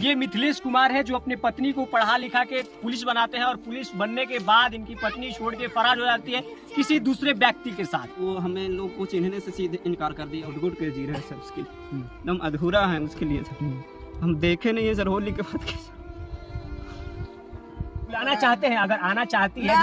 ये मिथिलेश कुमार है जो अपने पत्नी को पढ़ा लिखा के पुलिस बनाते हैं और पुलिस बनने के बाद इनकी पत्नी छोड़ के फरार हो जाती है किसी दूसरे व्यक्ति के साथ। वो हमें लोग को चिन्हने से सीधे इनकार कर दिया। उठ के जी रहे हैं सर, उसके एकदम अधूरा है उसके लिए सर। हम देखे नहीं है सर होली के बाद कैसे बुलाना चाहते हैं, अगर आना चाहती है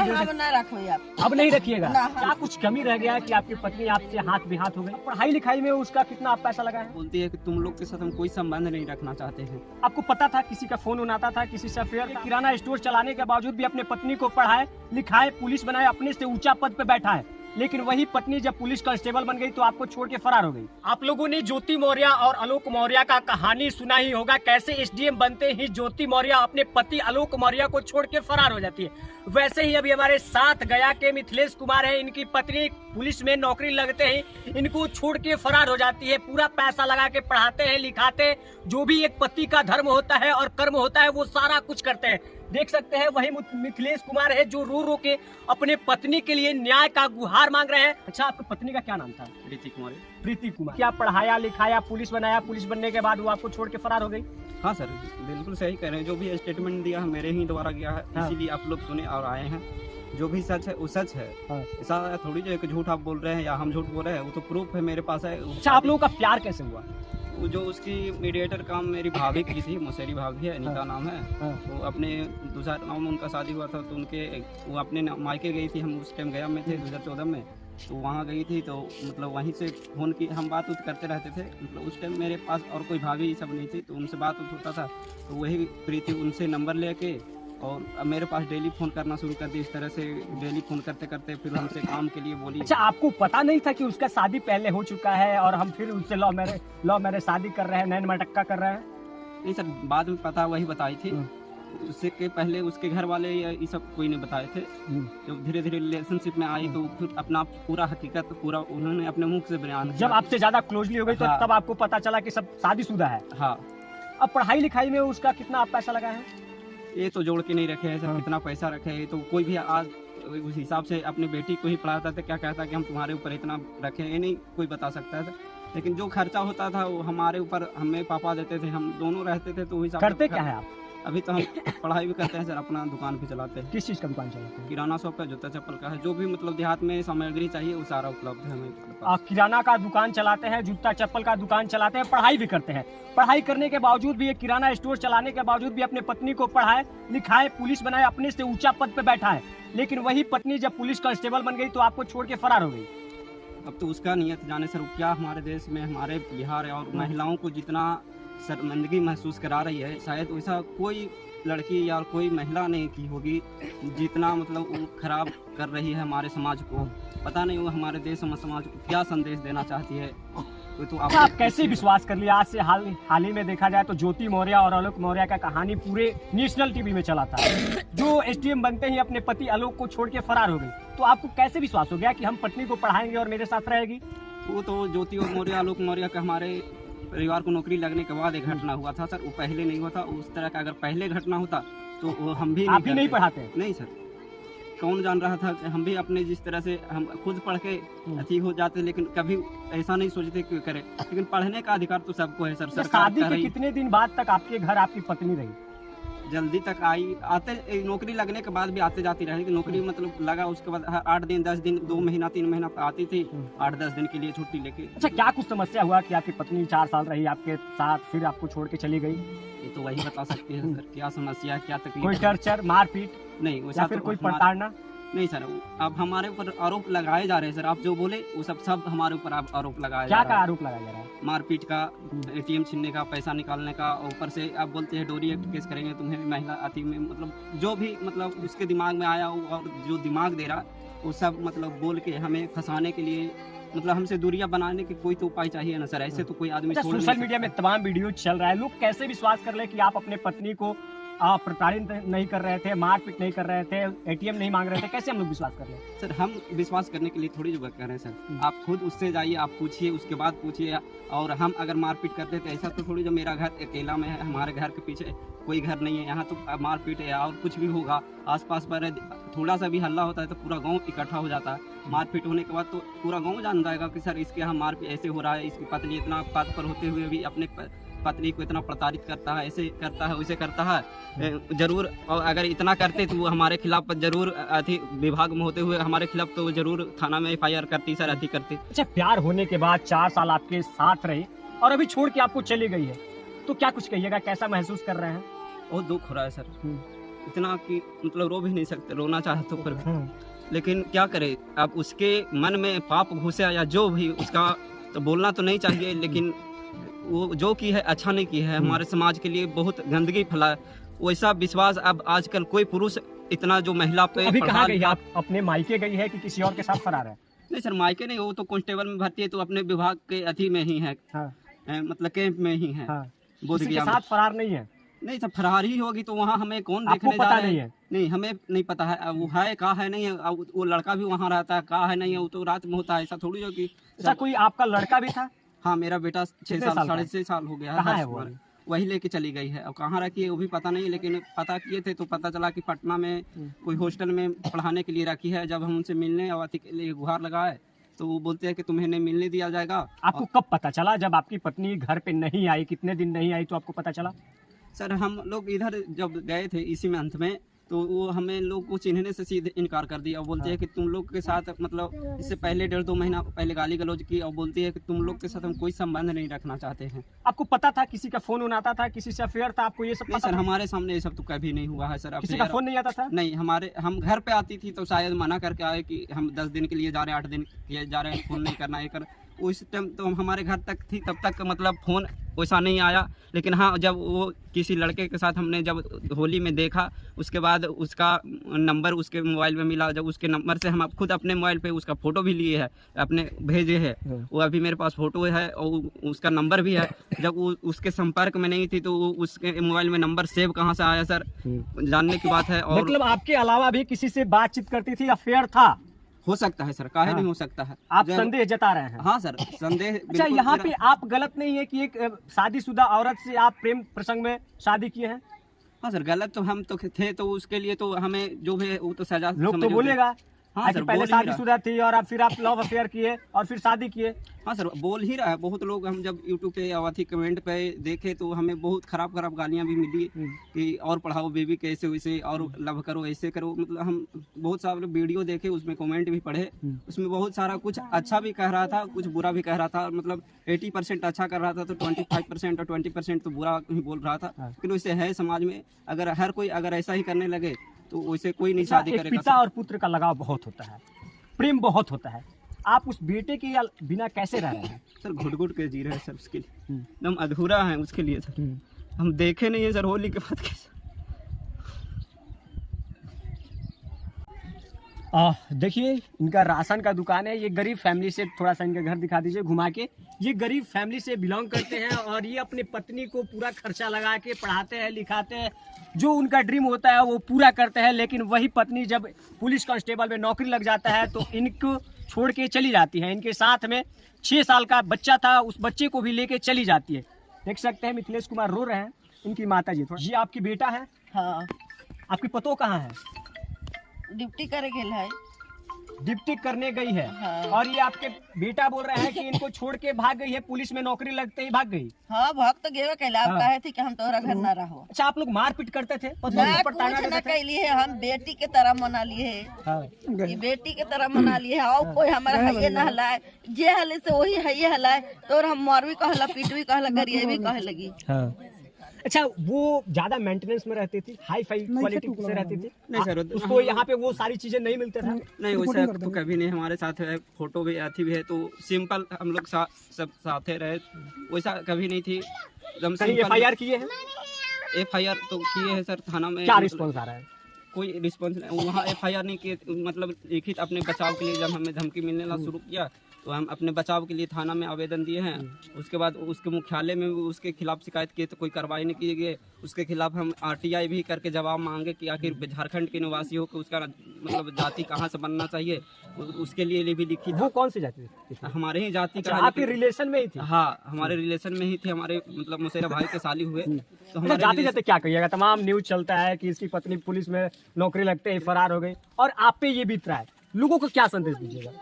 अब नहीं रखिएगा। क्या कुछ कमी रह गया है कि आपकी पत्नी आपसे हाथ बेहाथ हो गई? पढ़ाई लिखाई में उसका कितना आप पैसा लगा है? बोलती है कि तुम लोग के साथ हम कोई संबंध नहीं रखना चाहते हैं। आपको पता था किसी का फोन उन आता था, किसी से अफेयर? किराना स्टोर चलाने के बावजूद भी अपने पत्नी को पढ़ाए लिखाए, पुलिस बनाए, अपने से ऊंचा पद पे बैठा है, लेकिन वही पत्नी जब पुलिस कांस्टेबल बन गई तो आपको छोड़ के फरार हो गई। आप लोगों ने ज्योति मौर्य और आलोक मौर्य का कहानी सुना ही होगा, कैसे एसडीएम बनते ही ज्योति मौर्य अपने पति आलोक मौर्य को छोड़ के फरार हो जाती है। वैसे ही अभी हमारे साथ गया के मिथिलेश कुमार है, इनकी पत्नी पुलिस में नौकरी लगते ही इनको छोड़ के फरार हो जाती है। पूरा पैसा लगा के पढ़ाते हैं लिखाते, जो भी एक पति का धर्म होता है और कर्म होता है वो सारा कुछ करते हैं। देख सकते हैं वही मिथिलेश कुमार है जो रो रो के अपने पत्नी के लिए न्याय का गुहार मांग रहे हैं। अच्छा, आपकी पत्नी का क्या नाम था? प्रीति कुमार। प्रीति कुमार। क्या पढ़ाया लिखाया, पुलिस बनाया, पुलिस बनने के बाद वो आपको छोड़ के फरार हो गई? हाँ सर, बिल्कुल सही कह रहे हैं। जो भी स्टेटमेंट दिया है मेरे ही द्वारा गया है। हाँ। इसीलिए आप लोग सुने और आए हैं। जो भी सच है वो सच है। हाँ। ऐसा थोड़ी जो है कि झूठ आप बोल रहे हैं या हम झूठ बोल रहे हैं, वो तो प्रूफ है मेरे पास है। अच्छा, आप लोगों का प्यार कैसे हुआ? वो जो उसकी मीडिएटर काम मेरी भाभी की थी, मुसेरी भाभी है, अनीता नाम है। वो अपने दूसरा नाम उनका शादी हुआ था तो उनके वो अपने मायके गई थी। हम उस टाइम गया में थे 2014 में, तो वहाँ गई थी तो मतलब वहीं से फोन की हम बात उत करते रहते थे। मतलब उस टाइम मेरे पास और कोई भाभी सब नहीं थी तो उनसे बात उत होता था। तो वही प्रीति उनसे नंबर लेके और मेरे पास डेली फ़ोन करना शुरू कर दी। इस तरह से डेली फ़ोन करते करते फिर हमसे काम के लिए बोली। अच्छा, आपको पता नहीं था कि उसका शादी पहले हो चुका है और हम फिर उससे लव मैरिज शादी कर रहे हैं, नैन मटक्का कर रहे हैं? नहीं सर, बाद में पता वही बताई थी। उससे के पहले उसके घर वाले ये सब कोई नहीं बताए थे। जब धीरे धीरे रिलेशनशिप में आई तो फिर अपना पूरा हकीकत पूरा उन्होंने अपने मुख से बयान किया। जब आपसे ज्यादा क्लोजली हो गई तो हाँ। तब आपको पता चला कि सब शादीशुदा है। हाँ। अब पढ़ाई लिखाई में उसका कितना आप पैसा लगा है? ये तो जोड़ के नहीं रखे हैं सर। हाँ। कितना पैसा रखे है तो कोई भी आज उस हिसाब से अपनी बेटी को ही पढ़ाता था। क्या कहता कि हम तुम्हारे ऊपर इतना रखे, ये नहीं कोई बता सकता है। लेकिन जो खर्चा होता था वो हमारे ऊपर हमें पापा देते थे, हम दोनों रहते थे। तो हिसाब करते क्या है आप? अभी तो हम पढ़ाई भी करते हैं सर, अपना दुकान भी चलाते हैं। किस चीज का दुकान चलाते हैं? किराना शॉप का, जूता चप्पल का है। जो भी मतलब देहात में सामग्री चाहिए वो सारा उपलब्ध है हमें पास। आप किराना का दुकान चलाते हैं, जूता चप्पल का दुकान चलाते हैं, पढ़ाई भी करते हैं। पढ़ाई करने के बावजूद भी, एक किराना स्टोर चलाने के बावजूद भी अपने पत्नी को पढ़ाए लिखाए, पुलिस बनाए, अपने से ऊंचा पद पे बैठा है, लेकिन वही पत्नी जब पुलिस कांस्टेबल बन गई तो आपको छोड़ के फरार हो गई। अब तो उसका नियत जाने सर, क्या हमारे देश में, हमारे बिहार है और महिलाओं को जितना शर्मिंदगी महसूस करा रही है, शायद वैसा कोई लड़की या कोई महिला नहीं की होगी जितना मतलब वो खराब कर रही है हमारे समाज को। पता नहीं वो हमारे देश और समाज को क्या संदेश देना चाहती है। तो आप कैसे विश्वास कर लिया? आज से हाल ही में देखा जाए तो ज्योति मौर्य और आलोक मौर्य का कहानी पूरे नेशनल टीवी में चला था। जो एसडीएम बनते ही अपने पति आलोक को छोड़ के फरार हो गई, तो आपको कैसे विश्वास हो गया कि हम पत्नी को पढ़ाएंगे और मेरे साथ रहेगी? वो तो ज्योति और मौर्य, आलोक मौर्य का हमारे परिवार को नौकरी लगने के बाद एक घटना हुआ था सर। वो पहले नहीं हुआ था। उस तरह का अगर पहले घटना होता तो वो हम भी आप भी नहीं पढ़ाते? नहीं सर, कौन जान रहा था कि हम भी अपने जिस तरह से हम खुद पढ़ के अथी हो जाते, लेकिन कभी ऐसा नहीं सोचते कि करें। लेकिन पढ़ने का अधिकार तो सबको है सर। शादी के कितने दिन बाद तक आपके घर आपकी पत्नी रही? जल्दी तक आई, आते नौकरी लगने के बाद भी आते जाती रही। नौकरी मतलब लगा उसके बाद 8 दिन 10 दिन 2 महीना 3 महीना आती थी, 8-10 दिन के लिए छुट्टी लेके। अच्छा, क्या कुछ समस्या हुआ कि आपकी पत्नी 4 साल रही आपके साथ फिर आपको छोड़ के चली गई? ये तो वही बता सकती है सर, क्या समस्या है, क्या तकलीफ। कोई टर्चर, मारपीट नहीं, या फिर कोई प्रताड़ना? नहीं सर, अब हमारे ऊपर आरोप लगाए जा रहे हैं सर। आप जो बोले वो सब हमारे ऊपर आरोप लगाए जा रहे हैं। क्या का आरोप लगाया जा रहा है? मारपीट का, एटीएम छीनने का, पैसा निकालने का। ऊपर से आप बोलते हैं डोरी एक्ट केस करेंगे तुम्हें, महिला अति में मतलब जो भी मतलब उसके दिमाग में आया और जो दिमाग दे रहा वो सब मतलब बोल के हमें फंसाने के लिए, मतलब हमसे दूरियां बनाने के कोई तो उपाय चाहिए ना सर। ऐसे तो कोई आदमी सोशल मीडिया में तमाम वीडियो चल रहा है, लोग कैसे विश्वास कर ले कि आप अपने पत्नी को प्रताड़ित नहीं कर रहे थे, मारपीट नहीं कर रहे थे, एटीएम नहीं मांग रहे थे? कैसे हम लोग विश्वास कर लें? सर, हम विश्वास करने के लिए थोड़ी जो कर रहे हैं सर। आप खुद उससे जाइए, आप पूछिए, उसके बाद पूछिए। और हम अगर मारपीट करते थे ऐसा तो थोड़ी जो मेरा घर अकेला में है, हमारे घर के पीछे कोई घर नहीं है, यहाँ तो मारपीट है और कुछ भी होगा आसपास पर थोड़ा सा भी हल्ला होता है तो पूरा गांव इकट्ठा हो जाता है। मारपीट होने के बाद तो पूरा गांव जान जाएगा कि सर इसके यहाँ मारपीट ऐसे हो रहा है। इसकी पत्नी इतना पद पर होते हुए भी अपने पत्नी को इतना प्रताड़ित करता है, ऐसे करता है, वैसे करता है। जरूर, और अगर इतना करते तो वो हमारे खिलाफ जरूर अति विभाग में होते हुए हमारे खिलाफ तो जरूर थाना में FIR करती सर, अति करती। अच्छा, प्यार होने के बाद 4 साल आपके साथ रही और अभी छोड़ के आपको चली गई है, तो क्या कुछ कहिएगा, कैसा महसूस कर रहे हैं? बहुत दुख हो रहा है सर, इतना कि मतलब रो भी नहीं सकते, रोना चाहे तो फिर भी। लेकिन क्या करे, अब उसके मन में पाप घुसे या जो भी उसका, तो बोलना तो नहीं चाहिए, लेकिन वो जो की है अच्छा नहीं की है, हमारे समाज के लिए बहुत गंदगी फैला। वैसा विश्वास अब आजकल कोई पुरुष इतना जो महिला पे अभी कहाँ गई? आप अपने मायके गई है कि किसी और के साथ फरार है? नहीं सर, मायके नहीं, वो तो कांस्टेबल में भर्ती है, तो अपने विभाग के अथी में ही है। हाँ। मतलब कैंप में ही है। हाँ। बोध किसी के गया साथ फरार नहीं है? नहीं सर, फरार ही होगी तो वहाँ हमें कौन आपको देखने पता जा रहे नहीं हैं? है? नहीं, हमें नहीं पता है, अब वो है कहाँ है नहीं है, अब वो लड़का भी वहाँ रहता है, कहाँ है नहीं है, वो तो रात में होता है, ऐसा थोड़ी हो कि। अच्छा, कोई आपका लड़का भी था? हाँ, मेरा बेटा 6 साल, 6.5 साल हो गया है। कहाँ है वो? वही लेके चली गई है, अब कहाँ रखी है वो भी पता नहीं, लेकिन पता किए थे तो पता चला कि पटना में कोई हॉस्टल में पढ़ाने के लिए रखी है। जब हम उनसे मिलने और अति के लिए गुहार लगाए तो वो बोलते हैं कि तुम्हें नहीं मिलने दिया जाएगा। आपको कब पता चला जब आपकी पत्नी घर पे नहीं आई? कितने दिन नहीं आई तो आपको पता चला? सर, हम लोग इधर जब गए थे इसी मंथ में, तो वो हमें लोग को चिन्हने से सीधे इनकार कर दिया और बोलते हैं कि तुम लोग के साथ, मतलब इससे पहले 1.5-2 महीना पहले गाली गलौज की और बोलती है कि तुम लोग के साथ हम कोई संबंध नहीं रखना चाहते हैं। आपको पता था किसी का फोन आता था, किसी से अफेयर था, आपको ये सब नहीं पता सर, था? हमारे सामने ये सब तो कभी नहीं हुआ है सर। किसी का फोन नहीं आता था? नहीं, हम घर पे आती थी तो शायद मना करके आए कि हम 10 दिन के लिए जा रहे हैं, 8 दिन के लिए जा रहे हैं, फोन नहीं करना है कर। उस टाइम तो हम हमारे घर तक थी, तब तक मतलब फ़ोन वैसा नहीं आया। लेकिन हाँ, जब वो किसी लड़के के साथ हमने जब होली में देखा, उसके बाद उसका नंबर उसके मोबाइल में मिला, जब उसके नंबर से हम खुद अपने मोबाइल पे उसका फ़ोटो भी लिए है, अपने भेजे है, वो अभी मेरे पास फ़ोटो है और उसका नंबर भी है। जब वो उसके संपर्क में नहीं थी तो उसके मोबाइल में नंबर सेव कहाँ से आया सर, जानने की बात है। और मतलब आपके अलावा भी किसी से बातचीत करती थी, अफेयर था? हो सकता है सर, काहे नहीं हो सकता है। आप संदेह जता रहे हैं? हाँ सर, संदेह। अच्छा, यहाँ पे आप गलत नहीं है कि एक शादीशुदा औरत से आप प्रेम प्रसंग में शादी किए हैं? हाँ सर, गलत तो हम तो थे, तो उसके लिए तो हमें जो भी है वो तो सजा लोग तो बोलेगा। हाँ सर, पहले शादीशुदा थी और फिर आप लव अफेयर किए और फिर शादी किए। हाँ सर, बोल ही रहा है बहुत लोग। हम जब यूट्यूब पे या अथी कमेंट पे देखे तो हमें बहुत खराब गालियाँ भी मिली कि और पढ़ाओ बेबी कैसे वैसे, और लव करो ऐसे करो। मतलब हम बहुत सारे वीडियो देखे, उसमें कमेंट भी पढ़े, उसमें बहुत सारा कुछ अच्छा भी कह रहा था, कुछ बुरा भी कह रहा था। मतलब 80% अच्छा कर रहा था तो 25% और 20% तो बुरा ही बोल रहा था। लेकिन वैसे है समाज में, अगर हर कोई अगर ऐसा ही करने लगे तो वैसे कोई नहीं शादी करेगा। पिता और पुत्र का लगाव बहुत होता है, प्रेम बहुत होता है। आप उस बेटे के बिना कैसे रह रहे हैं? सर, घुट घुट के जी रहे हैं सर, उसके लिए एकदम अधूरा है उसके लिए सर। हम देखे नहीं है सर होली के बाद कैसे। देखिए, इनका राशन का दुकान है। ये गरीब फैमिली से, थोड़ा सा इनका घर दिखा दीजिए घुमा के। ये गरीब फैमिली से बिलोंग करते हैं और ये अपने पत्नी को पूरा खर्चा लगा के पढ़ाते हैं, लिखाते हैं, जो उनका ड्रीम होता है वो पूरा करते हैं। लेकिन वही पत्नी जब पुलिस कांस्टेबल में नौकरी लग जाता है तो इनको छोड़ के चली जाती है। इनके साथ में 6 साल का बच्चा था, उस बच्चे को भी लेके चली जाती है। देख सकते हैं मिथिलेश कुमार रो रहे हैं, इनकी माता जी। जी, आपकी बेटा है? हाँ, आपकी पतो कहाँ है? ड्यूटी करे गेल है। डिप्टी करने गई है। हाँ। और ये आपके बेटा बोल रहे हैं कि इनको छोड़ के भाग गई है, पुलिस में नौकरी लगते ही भाग गई। हाँ, भाग तो गेवे कैला। आप हाँ। कहे थे कि हम तोहरा घर ना रहो। अच्छा, आप लोग मारपीट करते थे? ना, कुछ ना कैली है, हम बेटी के तरह मना लिए है। हाँ। ये बेटी के तरह मना लिए है। और कोई हमारा हइये ना हलाए, जे हले से वही हइये हलाए। तो हम मारवी कहला, पीटवी कहला, गरिए भी कहे लगी। हाँ। अच्छा, वो ज्यादा मेंटेनेंस में रहती थी, हाई फाई क्वालिटी से रहती थी? नहीं सर, उसको यहाँ पे वो सारी चीजें नहीं मिलते था? नहीं, वैसा तो कभी नहीं। हमारे साथ है, फोटो भी अथी भी है, तो सिंपल हम लोग सब साथे रहे, वैसा कभी नहीं थी। कहीं FIR किए हैं? FIR तो किए हैं सर थाना में। क्या रिस्पॉन्स आ रहा है? कोई रिस्पॉन्स नहीं, वहाँ FIR नहीं किए। मतलब लिखित अपने बचाव के लिए जब हमें धमकी मिलने लगा शुरू किया तो हम अपने बचाव के लिए थाना में आवेदन दिए हैं। उसके बाद उसके मुख्यालय में उसके खिलाफ शिकायत किए तो कोई कार्रवाई नहीं की गई। उसके खिलाफ हम RTI भी करके जवाब मांगे कि आखिर झारखंड के निवासी हो कि उसका मतलब जाति कहाँ से बनना चाहिए, उसके लिए भी लिखी। वो कौन सी जाति थी? हमारे ही जाति का। आपके रिलेशन में ही थी? हाँ, हमारे रिलेशन में ही थे। हमारे मतलब मुसेरा भाई के साली हुए। तो हमारे जाते जाते क्या कहिएगा? तमाम न्यूज चलता है कि इसकी पत्नी पुलिस में नौकरी लगते ही फरार हो गई और आप पे ये बीत रहा है, लोगों को क्या संदेश दीजिएगा?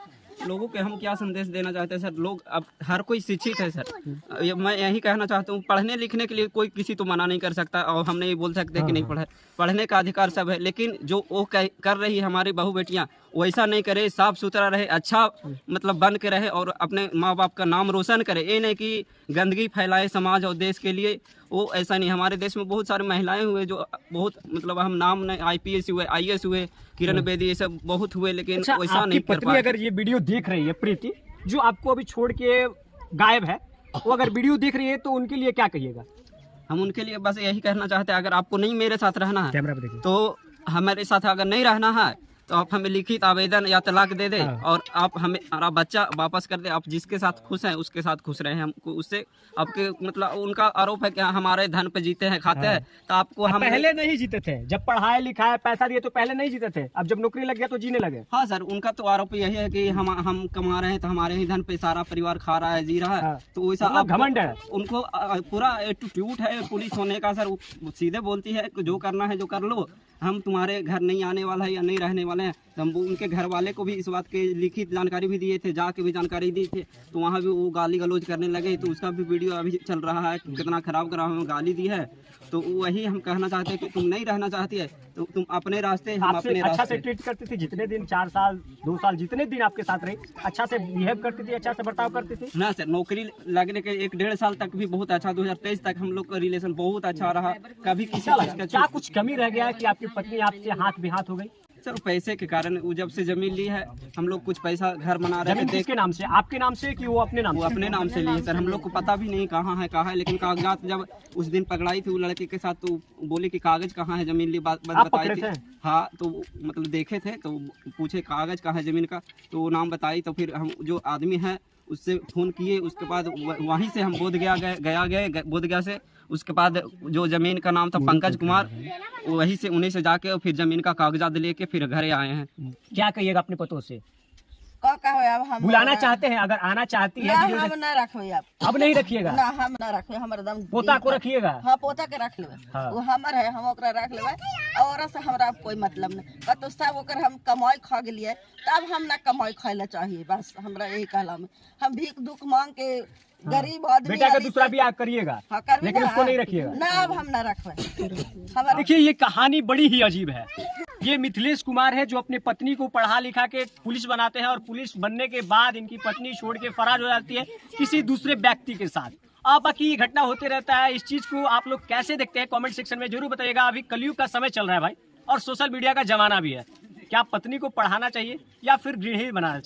लोगों के हम क्या संदेश देना चाहते हैं सर, लोग अब हर कोई शिक्षित है सर। मैं यही कहना चाहता हूँ, पढ़ने लिखने के लिए कोई किसी तो मना नहीं कर सकता, और हम नहीं बोल सकते कि नहीं पढ़े, पढ़ने का अधिकार सब है। लेकिन जो वो कर रही है हमारी बहू बेटियाँ, वैसा नहीं करे, साफ सुथरा रहे, अच्छा मतलब बन के रहे और अपने माँ बाप का नाम रोशन करे। ये नहीं कि गंदगी फैलाए समाज और देश के लिए, वो ऐसा नहीं। हमारे देश में बहुत सारी महिलाएं हुए जो बहुत मतलब हम नाम नहीं, IPS हुए, IAS हुए, किरण बेदी, ये सब बहुत हुए, लेकिन अच्छा, वैसा आपकी नहीं कर पत्नी पाए। अगर ये वीडियो देख रही है, प्रीति जो आपको अभी छोड़ के गायब है, वो अगर वीडियो देख रही है तो उनके लिए क्या कहिएगा? हम उनके लिए बस यही कहना चाहते हैं, अगर आपको नहीं मेरे साथ रहना है कैमरा पे देखिए। तो हमारे साथ अगर नहीं रहना है तो आप हमें लिखित आवेदन या तलाक दे दे, और आप हमें हमारा बच्चा वापस कर दे। आप जिसके साथ खुश हैं उसके साथ खुश रहे। हमको उससे आपके मतलब उनका आरोप है कि हमारे धन पे जीते हैं, खाते हैं, तो आपको हम पहले नहीं जीते थे, जब पढ़ाए लिखाए पैसा दिए तो पहले नहीं जीते थे, अब जब नौकरी लग गया तो जीने लगे। हाँ सर, उनका तो आरोप यही है कि हम कमा रहे हैं तो हमारे ही धन पे सारा परिवार खा रहा है, जी रहा है। तो वैसा मतलब घमंड है उनको पूरा एटीट्यूड है पुलिस होने का सर। वो सीधे बोलती है कि जो करना है जो कर लो, हम तुम्हारे घर नहीं आने वाला है या नहीं रहने वाले हैं। तो हम उनके घर वाले को भी इस बात की लिखित जानकारी भी दिए थे, जाके भी जानकारी दी थी, तो वहाँ भी वो गाली गलौज करने लगे। तो उसका भी वीडियो अभी चल रहा है, कितना खराब हमें गाली दी है। तो वही हम कहना चाहते हैं कि तुम नहीं रहना चाहती है तो तुम अपने रास्ते, हम आपसे अपने अच्छा से रास्ते। ट्रीट करती थी जितने दिन, 4 साल 2 साल जितने दिन आपके साथ रही, अच्छा से बिहेव करती थी, अच्छा से बर्ताव करती थी? ना सर, नौकरी लगने के 1-1.5 साल तक भी बहुत अच्छा, 2023 तक हम लोग का रिलेशन बहुत अच्छा रहा। कभी किसी चीज का क्या कुछ कमी रह गया है कि आपकी पत्नी आपसे हाथ बिहाथ हो गई? सर पैसे के कारण, वो जब से जमीन ली है हम लोग कुछ पैसा घर बना रहे जमीन थे, किसके नाम से? आपके नाम से कि वो अपने नाम वो से? अपने नाम से लिए सर। हम लोग को पता भी नहीं कहाँ है, लेकिन कागजात जब उस दिन पकड़ाई थी वो लड़के के साथ, तो बोले कि कागज कहाँ है जमीन ली, बात आप बताई पकड़े थी। थे? हाँ, तो मतलब देखे थे तो पूछे कागज कहाँ है जमीन का, तो वो नाम बताई। तो फिर हम जो आदमी है उससे फ़ोन किए, उसके बाद वहीं से हम बोधगया गए बोधगया से। उसके बाद जो ज़मीन का नाम था पंकज कुमार, वहीं से उन्हीं से जाके और फिर ज़मीन का कागजात लेके फिर घरे आए हैं। क्या कहिएगा अपने पतों से? का हो अब हम बुलाना चाहते हैं, अगर आना चाहती ना, है हम ना रखबे अब नहीं रखिएगा? ना, हम ना रखबे, हमर दम पोता को रखिएगा? हाँ, पोता के रख लेबे। हाँ। वो हमर है, हम ओकरा रख लेबे, और से हमरा कोई मतलब नहीं। कतो सब ओकर हम कमाई खा गेलिए, तब हम ना कमाई खाए ला चाहिए। बस हमरा यही कहला में, हम भीख दुख मांग के गरीब आदमी। बेटा का दूसरा ब्याह करिएगा, हाँ, करबे लेकिन ना। उसको नहीं रखिएगा? ना, अब हम ना रखबे। हमारा देखिए, ये कहानी बड़ी ही अजीब है। ये मिथिलेश कुमार है जो अपनी पत्नी को पढ़ा लिखा के पुलिस बनाते हैं, और पुलिस बनने के बाद इनकी पत्नी छोड़ के फरार हो जाती है किसी दूसरे व्यक्ति के साथ। अब बाकी ये घटना होते रहता है। इस चीज को आप लोग कैसे देखते हैं, कमेंट सेक्शन में जरूर बताइएगा। अभी कलयुग का समय चल रहा है भाई, और सोशल मीडिया का जमाना भी है। क्या पत्नी को पढ़ाना चाहिए या फिर गृहिणी बनाना चाहिए?